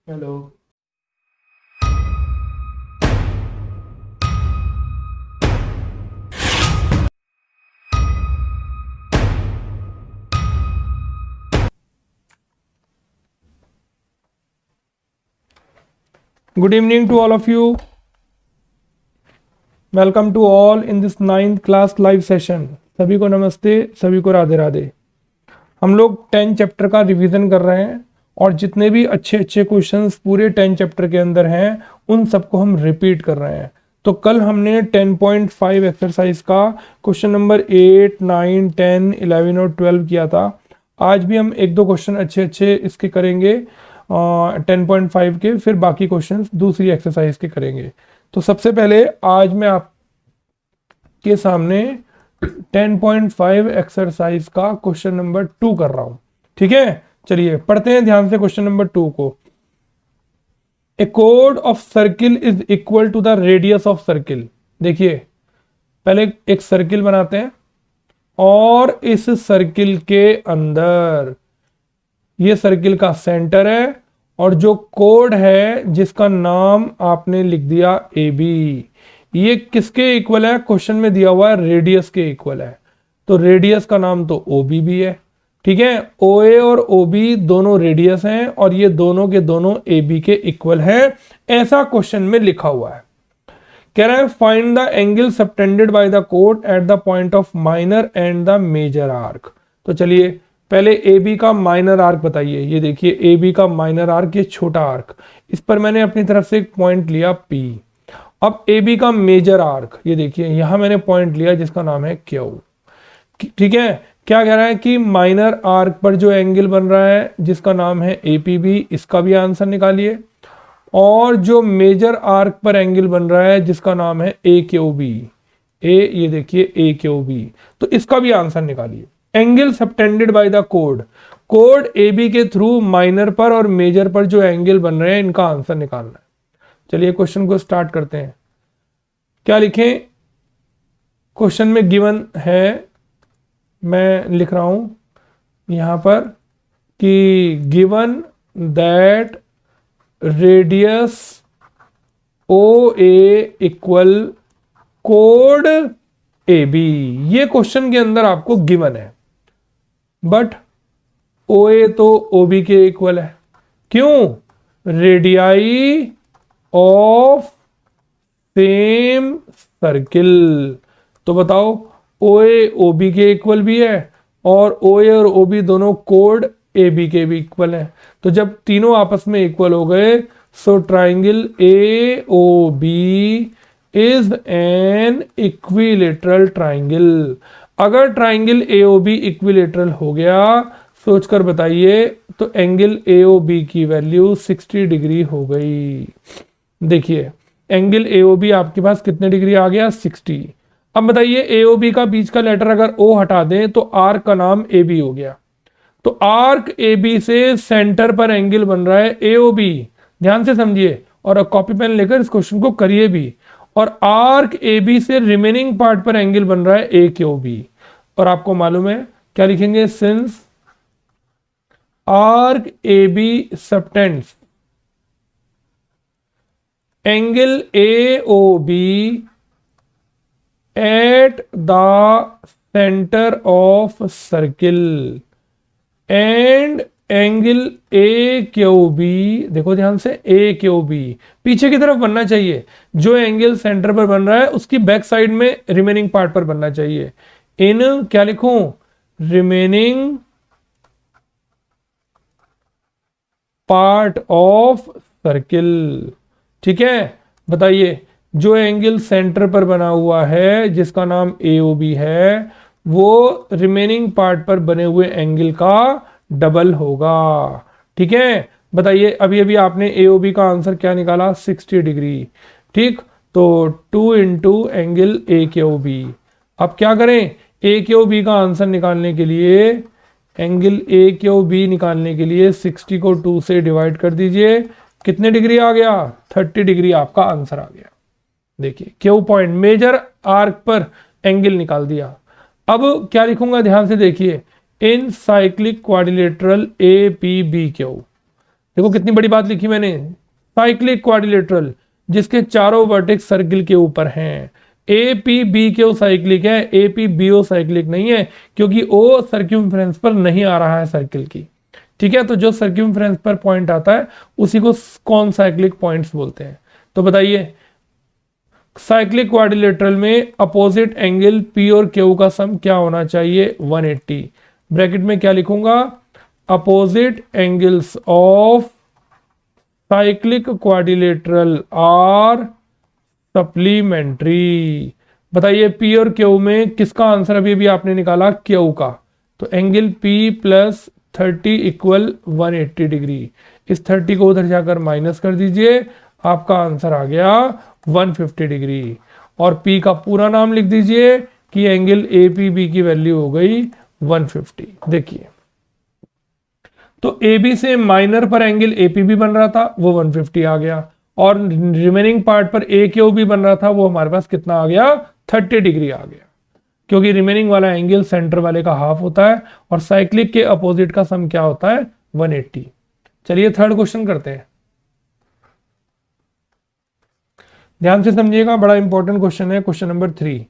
Hello. Good evening to all of you. Welcome to all in this 9th class live session. सभी को नमस्ते, सभी को राधे राधे। हम लोग 10 चैप्टर का रिवीजन कर रहे हैं और जितने भी अच्छे अच्छे क्वेश्चंस पूरे 10 चैप्टर के अंदर हैं उन सबको हम रिपीट कर रहे हैं। तो कल हमने 10.5 एक्सरसाइज का क्वेश्चन नंबर 8, 9, 10, 11 और 12 किया था। आज भी हम एक दो क्वेश्चन अच्छे अच्छे इसके करेंगे 10.5 के, फिर बाकी क्वेश्चन दूसरी एक्सरसाइज के करेंगे। तो सबसे पहले आज मैं आपके सामने 10.5 एक्सरसाइज का क्वेश्चन नंबर 2 कर रहा हूं। ठीक है, चलिए पढ़ते हैं ध्यान से क्वेश्चन नंबर 2 को। ए कोड of circle is equal to the radius of circle. देखिए पहले एक सर्किल बनाते हैं और इस सर्किल के अंदर ये सर्किल का सेंटर है और जो कोड है जिसका नाम आपने लिख दिया ए बी, ये किसके इक्वल है? क्वेश्चन में दिया हुआ है रेडियस के इक्वल है, तो रेडियस का नाम तो ओ बी भी है। ठीक है, ओ ए और ओ बी दोनों रेडियस हैं और ये दोनों के दोनों ए बी के इक्वल हैं, ऐसा क्वेश्चन में लिखा हुआ है। कह रहा है find the angle subtended by the कोड at the point of minor and the major arc. तो चलिए पहले ए बी का माइनर आर्क बताइए। ये देखिए ए बी का माइनर आर्क, ये छोटा आर्क, इस पर मैंने अपनी तरफ से एक पॉइंट लिया P। अब ए बी का मेजर आर्क, ये देखिए यहां मैंने पॉइंट लिया जिसका नाम है Q। ठीक है, क्या कह रहा है कि माइनर आर्क पर जो एंगल बन रहा है जिसका नाम है APB, इसका भी आंसर निकालिए। और जो मेजर आर्क पर एंगल बन रहा है जिसका नाम है AQB, ये देखिए AQB, तो इसका भी आंसर निकालिए। Angle subtended by the code, code AB के थ्रू माइनर पर और मेजर पर जो एंगल बन रहे हैं इनका आंसर निकालना है। चलिए क्वेश्चन को स्टार्ट करते हैं। क्या लिखें? क्वेश्चन में गिवन है, मैं लिख रहा हूं यहां पर कि given that radius O A equal कोड ए बी। ये क्वेश्चन के अंदर आपको गिवन है, बट ओ ए तो ओ बी के इक्वल है। क्यों? Radii of same circle. तो बताओ ओ ए ओ बी के इक्वल भी है और ओ ए और ओ बी दोनों कोड ए बी के भी इक्वल है। तो जब तीनों आपस में इक्वल हो गए, so triangle A O B is an equilateral triangle. अगर triangle A O B equilateral हो गया, सोचकर बताइए, तो एंगल ए ओ बी की वैल्यू 60 डिग्री हो गई। देखिए एंगल ए ओ बी आपके पास कितने डिग्री आ गया? 60। अब बताइए ए ओ बी का बीच का लेटर अगर ओ हटा दें तो आर्क का नाम ए बी हो गया। तो आर्क ए बी से सेंटर पर एंगल बन रहा है ए ओ बी। ध्यान से समझिए और कॉपी पेन लेकर इस क्वेश्चन को करिए भी। और आर्क ए बी से रिमेनिंग पार्ट पर एंगल बन रहा है ए क्यू बी। और आपको मालूम है क्या लिखेंगे? Since arc A B subtends angle A O B at the centre of circle and angle A Q B. देखो ध्यान से, ए क्यू बी पीछे की तरफ बनना चाहिए, जो एंगल सेंटर पर बन रहा है उसकी बैक साइड में रिमेनिंग पार्ट पर बनना चाहिए। इन क्या लिखूं? Remaining part of circle. ठीक है, बताइए जो एंगल सेंटर पर बना हुआ है जिसका नाम ए ओ बी है, वो रिमेनिंग पार्ट पर बने हुए एंगल का डबल होगा। ठीक है, बताइए अभी अभी आपने ए ओ बी का आंसर क्या निकाला? 60 डिग्री। ठीक, तो 2 into angle A Q B. अब क्या करें? ए क्यू बी का आंसर निकालने के लिए, एंगल ए क्यू बी निकालने के लिए 60 को 2 से डिवाइड कर दीजिए। कितने डिग्री आ गया? 30 डिग्री आपका आंसर आ गया। देखिए क्यू पॉइंट मेजर आर्क पर एंगल निकाल दिया। अब क्या लिखूंगा? ध्यान से देखिए, in cyclic quadrilateral A P B Q. देखो कितनी बड़ी बात लिखी मैंने, साइक्लिक क्वाड्रिलेटरल जिसके चारों वर्टेक्स सर्किल के ऊपर हैं। A P B Q cyclic है, A P B O cyclic नहीं है, क्योंकि ओ सर्क्यूमफ्रेंस पर नहीं आ रहा है सर्किल की। ठीक है, तो जो सर्क्यूमफ्रेंस पर पॉइंट आता है उसी को कौन साइक्लिक पॉइंट्स बोलते हैं। तो बताइए साइक्लिक क्वाड्रिलेटरल में अपोजिट एंगल पी और क्यू का सम क्या होना चाहिए, 180। ब्रैकेट में क्या लिखूंगा, opposite angles of cyclic quadrilateral are supplementary. बताइए पी और क्यू में किसका आंसर अभी अभी आपने निकाला, क्यू का। तो angle P plus 30 equal 180 degree. इस 30 को उधर जाकर माइनस कर दीजिए, आपका आंसर आ गया 150 डिग्री। और पी का पूरा नाम लिख दीजिए कि एंगल ए पी बी की वैल्यू हो गई 150। देखिए तो ए बी से माइनर पर एंगल ए पी बी बन रहा था, वो 150 आ गया, और रिमेनिंग पार्ट पर ए क्यू भी बन रहा था, वो हमारे पास कितना आ गया, 30 डिग्री आ गया, क्योंकि रिमेनिंग वाला एंगल सेंटर वाले का हाफ होता है और साइक्लिक के अपोजिट का सम क्या होता है, 180। चलिए थर्ड क्वेश्चन करते हैं, ध्यान से समझिएगा, बड़ा इंपॉर्टेंट क्वेश्चन है, क्वेश्चन नंबर 3।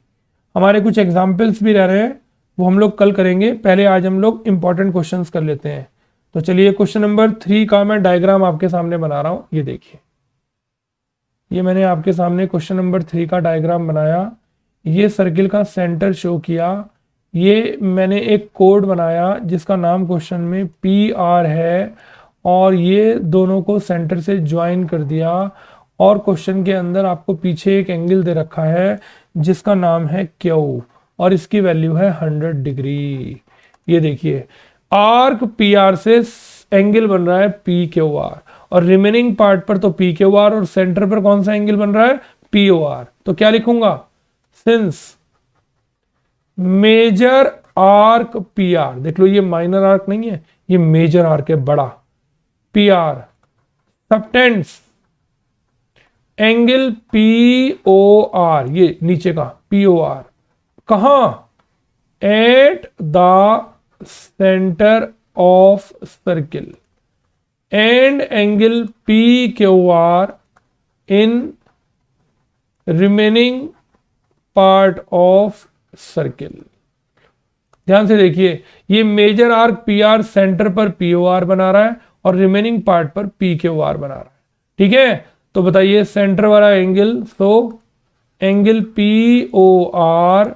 हमारे कुछ एग्जाम्पल्स भी रह रहे हैं, वो हम लोग कल करेंगे, पहले आज हम लोग इंपॉर्टेंट क्वेश्चंस कर लेते हैं। तो चलिए क्वेश्चन नंबर 3 का मैं डायग्राम आपके सामने बना रहा हूं, ये देखिए, ये मैंने आपके सामने क्वेश्चन नंबर 3 का डायग्राम बनाया, ये सर्किल का सेंटर शो किया, ये मैंने एक कोड बनाया जिसका नाम क्वेश्चन में पी आर है, और ये दोनों को सेंटर से ज्वाइन कर दिया, और क्वेश्चन के अंदर आपको पीछे एक एंगल दे रखा है जिसका नाम है क्यू, और इसकी वैल्यू है 100 डिग्री। ये देखिए आर्क पी आर से एंगल बन रहा है पी क्यू आर, और रिमेनिंग पार्ट पर तो पी क्यू आर, और सेंटर पर कौन सा एंगल बन रहा है, पी ओ आर। तो क्या लिखूंगा, since major arc P R, देख लो ये माइनर आर्क नहीं है, ये मेजर आर्क है, बड़ा P R, subtends angle P O R, ये नीचे का पी ओ आर, कहां, at the centre of circle, and angle P Q R in remaining part of circle. ध्यान से देखिए, ये major arc P R centre पर पी ओ आर बना रहा है और रिमेनिंग पार्ट पर पी क्यू आर बना रहा है। ठीक है, तो बताइए सेंटर वाला एंगल, तो एंगल पी ओ आर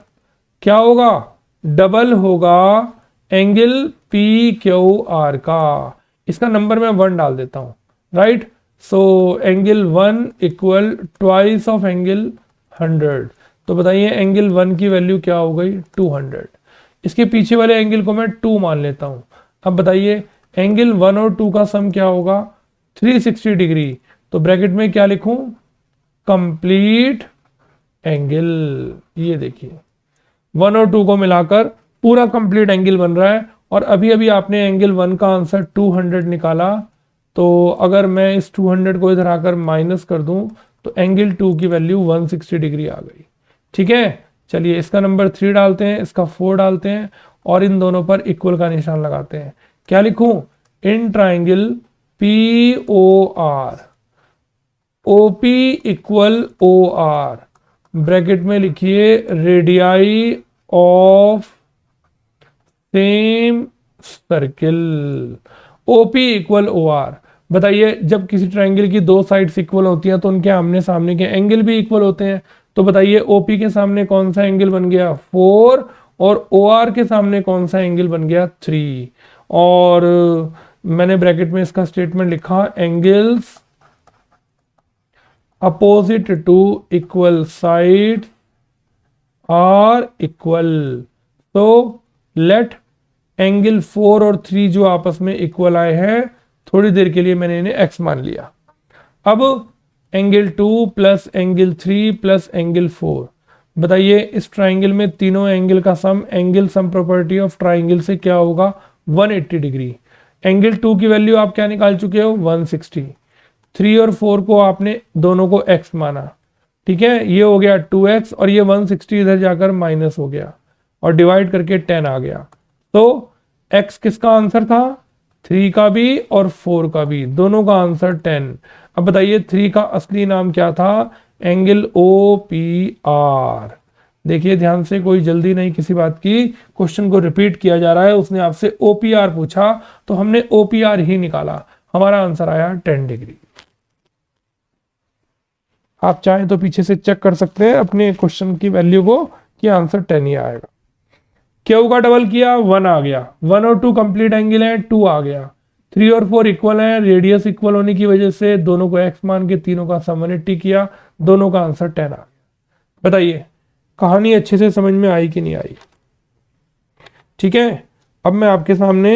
क्या होगा, डबल होगा एंगल पी क्यू आर का। इसका नंबर मैं 1 डाल देता हूं, right. So angle 1 equal twice of angle 100। तो बताइए एंगल 1 की वैल्यू क्या हो गई, 200। इसके पीछे वाले एंगल को मैं 2 मान लेता हूं। अब बताइए एंगल 1 और 2 का सम क्या होगा, 360 डिग्री। तो ब्रैकेट में क्या लिखूं, कंप्लीट एंगल। ये देखिए 1 और 2 को मिलाकर पूरा कंप्लीट एंगल बन रहा है, और अभी अभी आपने एंगल 1 का आंसर 200 निकाला, तो अगर मैं इस 200 को इधर आकर माइनस कर दूं तो एंगल 2 की वैल्यू 160 डिग्री आ गई। ठीक है, चलिए इसका नंबर 3 डालते हैं, इसका 4 डालते हैं, और इन दोनों पर इक्वल का निशान लगाते हैं। क्या लिखूं, in triangle P O R, O P equal O R, bracket में लिखिए radii of same circle, OP equal O R. बताइए जब किसी ट्रायंगल की 2 साइड्स इक्वल होती हैं तो उनके आमने सामने के एंगल भी इक्वल होते हैं। तो बताइए ओपी के सामने कौन सा एंगल बन गया, 4, और ओ आर के सामने कौन सा एंगल बन गया, 3। और मैंने ब्रैकेट में इसका स्टेटमेंट लिखा, angles opposite to equal side are equal. तो लेट एंगल 4 और 3 जो आपस में इक्वल आए हैं, थोड़ी देर के लिए मैंने इन्हें x मान लिया। अब angle 2 plus angle 3 plus angle 4, बताइए इस ट्राइंगल में तीनों एंगल का sum, angle sum property of triangle से क्या होगा, 180 डिग्री। एंगल 2 की वैल्यू आप क्या निकाल चुके हो, 160। 3 और 4 को आपने दोनों को x माना, ठीक है, ये हो गया 2x, और ये 160 इधर जाकर माइनस हो गया और डिवाइड करके 10 आ गया। तो x किसका आंसर था, 3 का भी और 4 का भी, दोनों का आंसर 10। अब बताइए 3 का असली नाम क्या था? Angle OPR। देखिए ध्यान से, कोई जल्दी नहीं किसी बात की, क्वेश्चन को रिपीट किया जा रहा है। उसने आपसे OPR पूछा तो हमने OPR ही निकाला, हमारा आंसर आया 10 डिग्री। आप चाहें तो पीछे से चेक कर सकते हैं अपने क्वेश्चन की वैल्यू को कि आंसर 10 ही आएगा। क्यू का डबल किया 1 आ गया, 1 और 2 कंप्लीट एंगल है 2 आ गया, 3 और 4 इक्वल है, रेडियस इक्वल होने की वजह से दोनों को x मान के तीनों का सम 180 किया, दोनों का आंसर 10 आ गया। बताइए कहानी अच्छे से समझ में आई कि नहीं आई? ठीक है, अब मैं आपके सामने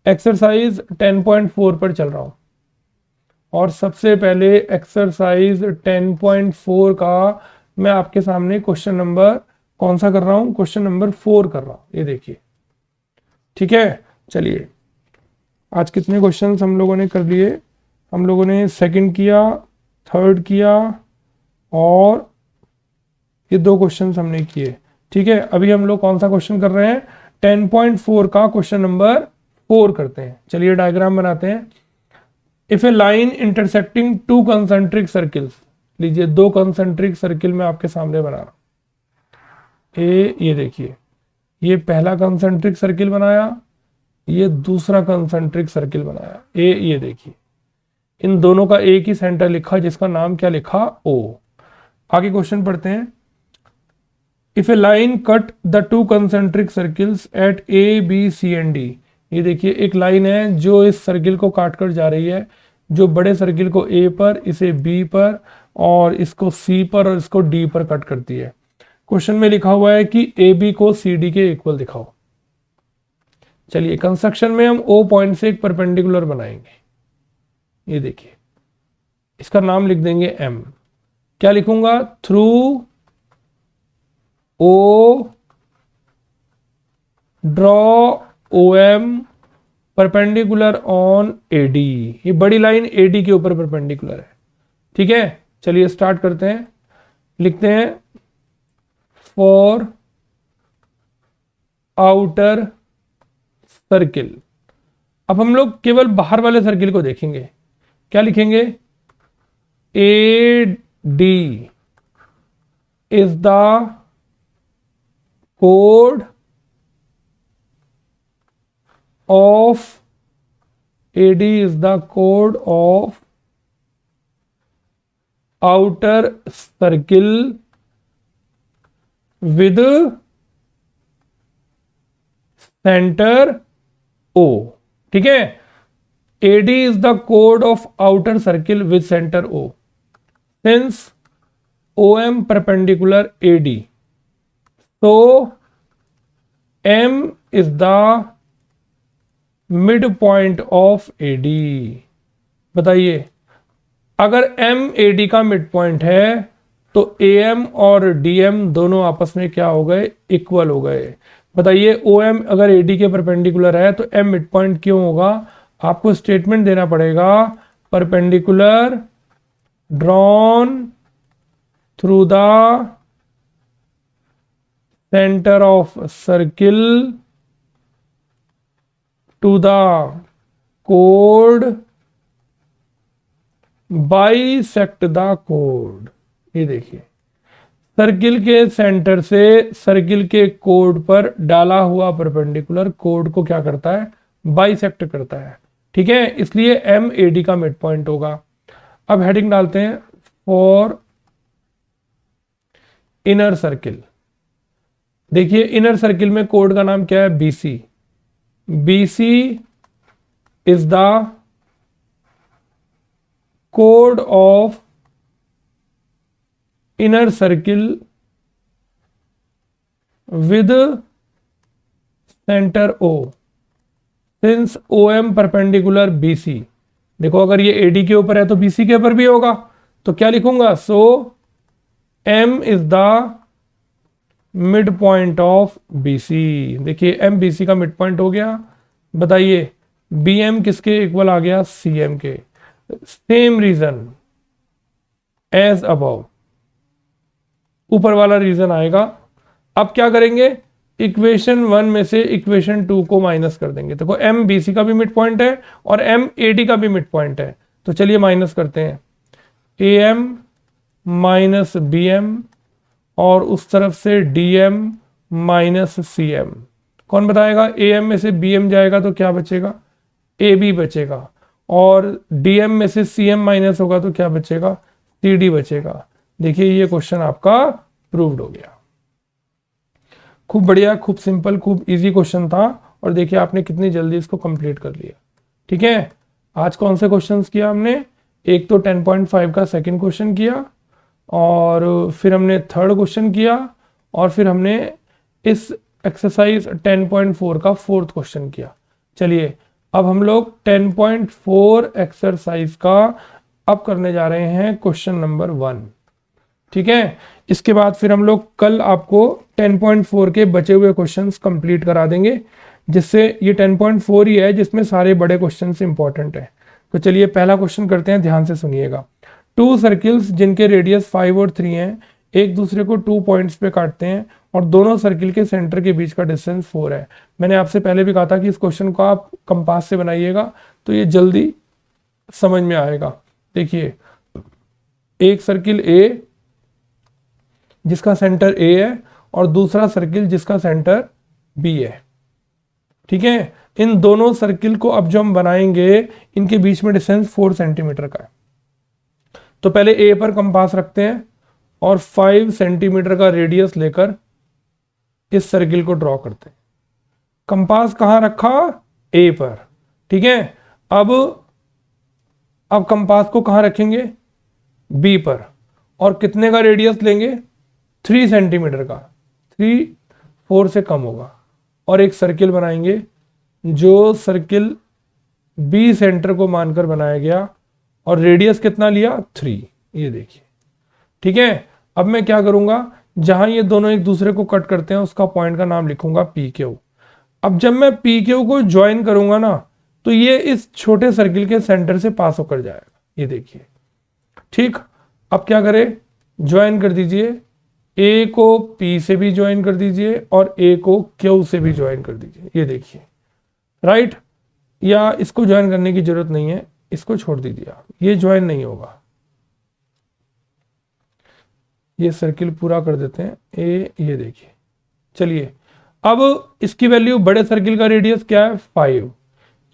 एक्सरसाइज 10.4 पर चल रहा हूं और सबसे पहले एक्सरसाइज 10.4 का मैं आपके सामने क्वेश्चन नंबर कौन सा कर रहा हूं? क्वेश्चन नंबर 4 कर रहा हूं, ये देखिए। ठीक है, चलिए आज कितने क्वेश्चंस हम लोगों ने कर लिए? हम लोगों ने सेकंड किया, थर्ड किया और ये 2 क्वेश्चंस हमने किए। ठीक है, अभी हम लोग कौन सा क्वेश्चन कर रहे हैं? 10.4 का क्वेश्चन नंबर 4 करते हैं। चलिए डायग्राम बनाते हैं। If a line intersecting 2 concentric circles, लीजिए 2 कंसेंट्रिक सर्किल मैं आपके सामने बना रहा हूं। ये देखिए, ये पहला कंसेंट्रिक सर्किल बनाया, ये दूसरा कंसेंट्रिक सर्किल बनाया। ये देखिए, इन दोनों का एक ही सेंटर लिखा जिसका नाम क्या लिखा? O। आगे क्वेश्चन पढ़ते हैं। If a line cut the 2 concentric circles at A, B, C and D। ये देखिए एक लाइन है जो इस सर्किल को काट कर जा रही है, जो बड़े सर्किल को A पर, इसे B पर और इसको C पर और इसको D पर कट करती है। क्वेश्चन में लिखा हुआ है कि AB को CD के इक्वल दिखाओ। चलिए कंस्ट्रक्शन में हम O पॉइंट से एक परपेंडिकुलर बनाएंगे। ये देखिए, इसका नाम लिख देंगे M। क्या लिखूंगा? Through O draw OM perpendicular on AD। ये बड़ी लाइन AD के ऊपर परपेंडिकुलर है। ठीक है, चलिए स्टार्ट करते हैं। लिखते हैं फॉर आउटर सर्किल। अब हम लोग केवल बाहर वाले सर्किल को देखेंगे। क्या लिखेंगे? AD is the code of AD is the code of outer circle with center O। ठीक है, AD is the code of outer circle with center O since OM perpendicular AD, so M is the mid point of AD। बताइए अगर M AD का mid point है तो AM और DM दोनों आपस में क्या हो गए? इक्वल हो गए। बताइए OM अगर AD के परपेंडिकुलर है तो M मिड पॉइंट क्यों होगा? आपको स्टेटमेंट देना पड़ेगा, perpendicular drawn through the centre of circle to the code bisect the code. ये देखिए, सर्किल के सेंटर से सर्किल के कोड पर डाला हुआ परपेंडिकुलर कोड को क्या करता है? बाइसेक्ट करता है। ठीक है, इसलिए M AD का मिड पॉइंट होगा। अब हेडिंग डालते हैं फॉर इनर सर्किल। देखिए इनर सर्किल में कोड का नाम क्या है? BC। BC is the code of inner circle with center O since OM perpendicular BC। देखो अगर ये AD के ऊपर है तो BC के ऊपर भी होगा, तो क्या लिखूंगा? सो M is the mid point of BC। देखिए M BC का मिड पॉइंट हो गया। बताइए BM किसके इक्वल आ गया? CM के। सेम रीजन एज अबव, ऊपर वाला रीजन आएगा। अब क्या करेंगे? इक्वेशन 1 में से इक्वेशन 2 को माइनस कर देंगे। देखो एम बी सी का भी मिड पॉइंट है और एम ए डी का भी मिड पॉइंट है, तो चलिए माइनस करते हैं। A M minus B M और उस तरफ से D M minus C M. कौन बताएगा? ए एम में से बी एम जाएगा तो क्या बचेगा? ए बी बचेगा, और डी एम में से सी एम माइनस होगा तो क्या बचेगा? सी डी बचेगा। देखिए ये क्वेश्चन आपका प्रूव्ड हो गया। खूब बढ़िया, खूब सिंपल, खूब इजी क्वेश्चन था, और देखिए आपने कितनी जल्दी इसको कंप्लीट कर लिया। ठीक है, आज कौन से क्वेश्चंस किया हमने? एक तो 10.5 का सेकंड क्वेश्चन किया, और फिर हमने थर्ड क्वेश्चन किया, और फिर हमने इस एक्सरसाइज 10.4 का फोर्थ क्वेश्चन किया। चलिए अब हम लोग 10.4 एक्सरसाइज का अब करने जा रहे हैं क्वेश्चन नंबर 1। ठीक है, इसके बाद फिर हम लोग कल आपको 10.4 के बचे हुए क्वेश्चंस कंप्लीट करा देंगे, जिससे ये 10.4 ही है जिसमें सारे बड़े क्वेश्चंस इंपॉर्टेंट है। तो चलिए पहला क्वेश्चन करते हैं, ध्यान से सुनिएगा। 2 सर्किल्स जिनके रेडियस 5 और 3 हैं एक दूसरे को 2 पॉइंट्स पे काटते हैं और दोनों सर्किल के सेंटर के बीच का डिस्टेंस 4 है। मैंने आपसे पहले भी कहा था कि इस क्वेश्चन को आप कंपास से बनाइएगा तो ये जल्दी समझ में आएगा। देखिए एक सर्किल ए जिसका सेंटर ए है और दूसरा सर्किल जिसका सेंटर बी है। ठीक है, इन दोनों सर्किल को अब जो हम बनाएंगे इनके बीच में डिस्टेंस 4 सेंटीमीटर का है। तो पहले ए पर कंपास रखते हैं और 5 सेंटीमीटर का रेडियस लेकर इस सर्किल को ड्रॉ करते हैं। कंपास कहां रखा? ए पर। ठीक है, अब कंपास को कहां रखेंगे? बी पर। और कितने का रेडियस लेंगे? 3 सेंटीमीटर का। 3 4 से कम होगा, और एक सर्किल बनाएंगे जो सर्किल बी सेंटर को मानकर बनाया गया, और रेडियस कितना लिया? 3। ये देखिए। ठीक है, अब मैं क्या करूंगा, जहां ये दोनों एक दूसरे को कट करते हैं उसका पॉइंट का नाम लिखूंगा पी क्यू। अब जब मैं पी क्यू को ज्वाइन करूंगा ना, तो ये इस छोटे सर्किल के सेंटर से पास होकर जाएगा। ये देखिए। ठीक, अब क्या करें? ज्वाइन कर दीजिए। ए को पी से भी ज्वाइन कर दीजिए और ए को क्यू से भी ज्वाइन कर दीजिए। ये देखिए, राइट। या इसको ज्वाइन करने की जरूरत नहीं है, इसको छोड़ दीजिए आप, ये ज्वाइन नहीं होगा। ये सर्किल पूरा कर देते हैं ए। ये देखिए। चलिए अब इसकी वैल्यू, बड़े सर्किल का रेडियस क्या है? 5।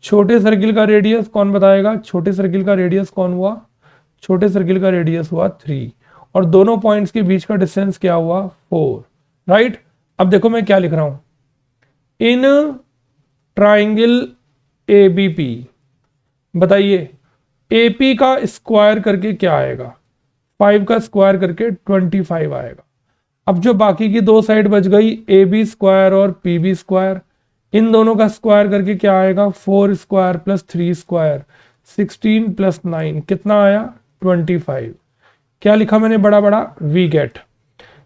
छोटे सर्किल का रेडियस कौन बताएगा? छोटे सर्किल का रेडियस कौन हुआ? छोटे सर्किल का रेडियस हुआ 3, और दोनों पॉइंट्स के बीच का डिस्टेंस क्या हुआ? 4। राइट। अब देखो मैं क्या लिख रहा हूं, इन ट्राइंगल एबीपी, बताइए एपी का स्क्वायर करके क्या आएगा? 5 का स्क्वायर करके 25 आएगा। अब जो बाकी की दो साइड बच गई, ए बी स्क्वायर और पी बी स्क्वायर, इन दोनों का स्क्वायर करके क्या आएगा? 4 स्क्वायर प्लस 3 स्क्वायर, 16 प्लस 9 कितना आया? 25। क्या लिखा मैंने बड़ा बड़ा? We get.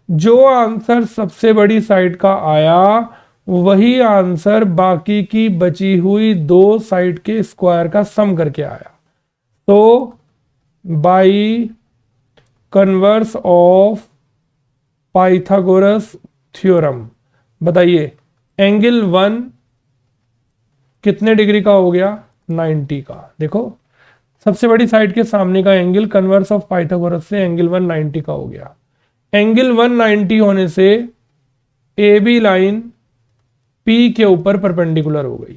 जो आंसर सबसे बड़ी साइड का आया वही आंसर बाकी की बची हुई दो साइड के स्क्वायर का सम करके आया। तो by converse of Pythagoras theorem, बताइए एंगल 1 कितने डिग्री का हो गया? 90 का। देखो सबसे बड़ी साइड के सामने का एंगल कन्वर्स ऑफ पाइथागोरस से एंगल 1 90 का हो गया। एंगल 190 होने से ए बी लाइन पी के ऊपर परपेंडिकुलर हो गई,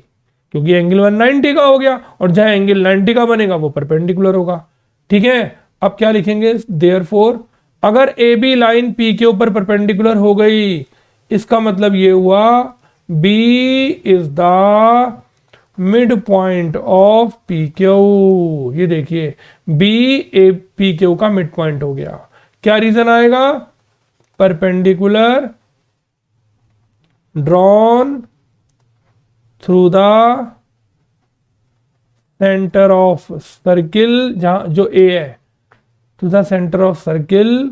क्योंकि एंगल 190 का हो गया और जहां एंगल 90 का बनेगा वो परपेंडिकुलर होगा। ठीक है, अब क्या लिखेंगे? देयरफॉर अगर ए बी लाइन पी के ऊपर परपेंडिकुलर हो गई, इसका मतलब ये हुआ B is the mid point of P Q. ये देखिए बी ए पी क्यू का मिड पॉइंट हो गया। क्या रीजन आएगा? Perpendicular drawn through the centre of circle, जहां जो ए है, to the centre of circle,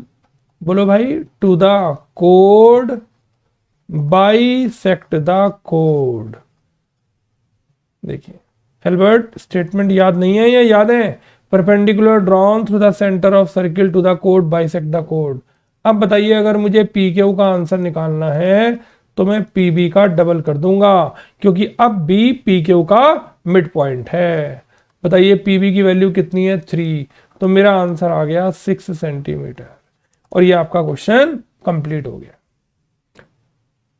बोलो भाई, to the code, bisect the code. देखिए एल्बर्ट स्टेटमेंट याद नहीं है या याद है? Perpendicular drawn through the centre of circle to the code bisect the code. अब बताइए अगर मुझे पी क्यू का आंसर निकालना है तो मैं पी बी का डबल कर दूंगा, क्योंकि अब बी पी क्यू का मिड पॉइंट है। बताइए पी बी की वैल्यू कितनी है 3, तो मेरा आंसर आ गया 6 सेंटीमीटर। और ये आपका क्वेश्चन कंप्लीट हो गया।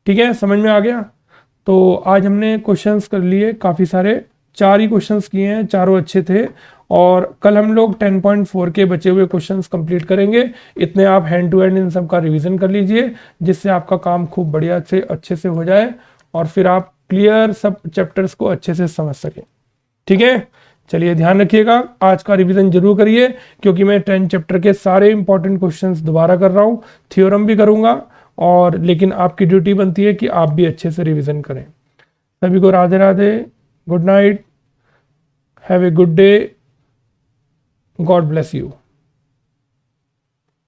ठीक है, समझ में आ गया। तो आज हमने क्वेश्चंस कर लिए काफ़ी सारे, 4 ही क्वेश्चंस किए हैं, चारों अच्छे थे। और कल हम लोग 10.4 के बचे हुए क्वेश्चंस कंप्लीट करेंगे। इतने आप हैंड टू हैंड इन सब का रिवीजन कर लीजिए, जिससे आपका काम खूब बढ़िया से अच्छे से हो जाए और फिर आप क्लियर सब चैप्टर्स को अच्छे से समझ सकें। ठीक है, चलिए ध्यान रखिएगा, आज का रिवीजन जरूर करिए, क्योंकि मैं 10 चैप्टर के सारे इंपॉर्टेंट क्वेश्चंस दोबारा कर रहा हूँ, थ्योरम भी करूँगा। और लेकिन आपकी ड्यूटी बनती है कि आप भी अच्छे से रिवीजन करें। सभी को Radhe Radhe, good night, have a good day, God bless you.